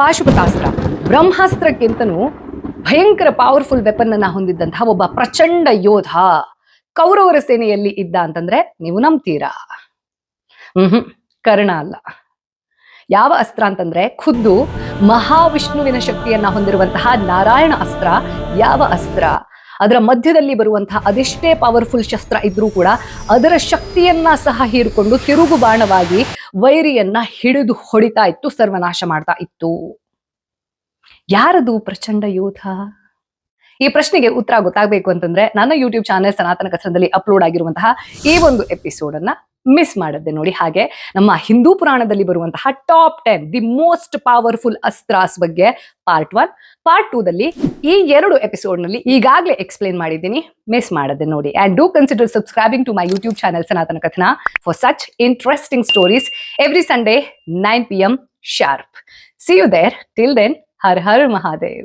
ಪಾಶುಪತಾಸ್ತ್ರ ಬ್ರಹ್ಮಾಸ್ತ್ರಕ್ಕಿಂತನೂ ಭಯಂಕರ powerful weapon ಅನ್ನ ಹೊಂದಿದ್ದಂತಹ ಒಬ್ಬ ಪ್ರಚಂಡ ಯೋಧ ಕೌರವರ ಸೇನೆಯಲ್ಲಿ ಇದ್ದ ಅಂತಂದ್ರೆ ನೀವು ನಂಬ್ತೀರಾ? ಕರ್ಣ ಅಲ್ಲ. ಯಾವ ಅಸ್ತ್ರ ಅಂತಂದ್ರೆ ಖುದ್ದು ಮಹಾವಿಷ್ಣುವಿನ ಶಕ್ತಿಯನ್ನ ಹೊಂದಿರುವಂತಹ ನಾರಾಯಣ ಅಸ್ತ್ರ. ಯಾವ ಅಸ್ತ್ರ? ಅದರ ಮಧ್ಯದಲ್ಲಿ ಬರುವಂತಹ ಅದೆಷ್ಟೇ ಪವರ್ಫುಲ್ ಶಸ್ತ್ರ ಇದ್ರೂ ಕೂಡ ಅದರ ಶಕ್ತಿಯನ್ನ ಸಹ ಹೀರಿಕೊಂಡು ತಿರುಗು ಬಾಣವಾಗಿ ವೈರಿಯನ್ನ ಹಿಡಿದು ಹೊಡಿತಾ ಇತ್ತು, ಸರ್ವನಾಶ ಮಾಡ್ತಾ ಇತ್ತು. ಯಾರದು ಪ್ರಚಂಡ ಯೋಧ? ಈ ಪ್ರಶ್ನೆಗೆ ಉತ್ತರ ಗೊತ್ತಾಗಬೇಕು ಅಂತಂದ್ರೆ ನನ್ನ ಯೂಟ್ಯೂಬ್ ಚಾನೆಲ್ ಸನಾತನ ಕಥನದಲ್ಲಿ ಅಪ್ಲೋಡ್ ಆಗಿರುವಂತಹ ಈ ಒಂದು ಎಪಿಸೋಡ್ ಅನ್ನ ಮಿಸ್ ಮಾಡದೆ ನೋಡಿ. ಹಾಗೆ ನಮ್ಮ ಹಿಂದೂ ಪುರಾಣದಲ್ಲಿ ಬರುವಂತಹ ಟಾಪ್ 10 ದಿ ಮೋಸ್ಟ್ ಪವರ್ಫುಲ್ ಅಸ್ತ್ರಾಸ್ ಬಗ್ಗೆ ಪಾರ್ಟ್ 1, ಪಾರ್ಟ್ 2 ದಲ್ಲಿ ಈ 2 ಎಪಿಸೋಡ್ ನಲ್ಲಿ ಈಗಾಗಲೇ ಎಕ್ಸ್ಪ್ಲೇನ್ ಮಾಡಿದ್ದೀನಿ. ಮಿಸ್ ಮಾಡದೆ ನೋಡಿ. And do consider subscribing to my YouTube channel Sanatana Kathana for such interesting stories every Sunday 9 PM sharp. See you there. Till then, Har Har Mahadev.